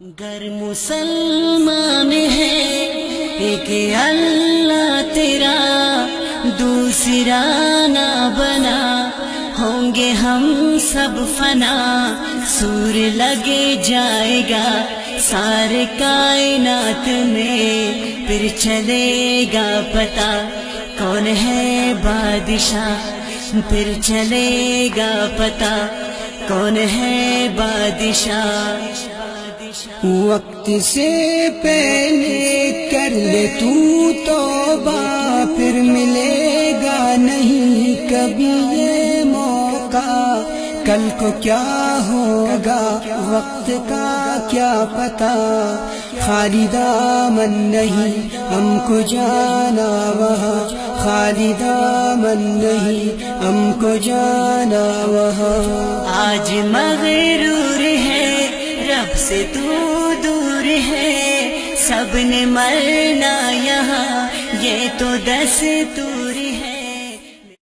گر مسلمان ہے ایک اللہ تیرا دوسرا نہ بنا، ہوں گے ہم سب فنا، سور لگے جائے گا سارے کائنات میں، پھر چلے گا پتا کون ہے بادشاہ، پھر چلے گا پتا کون ہے بادشاہ۔ وقت سے پہلے کر لے تو توبہ، پھر ملے گا نہیں کبھی یہ موقع، کل کو کیا ہوگا وقت کا کیا پتہ، خالی دامن نہیں ہم کو جانا وہاں، خالی دامن نہیں ہم کو جانا وہاں۔ آج مغرور ہے رب سے تو دور ہے، سب نے مرنا یہاں یہ تو دستور ہے۔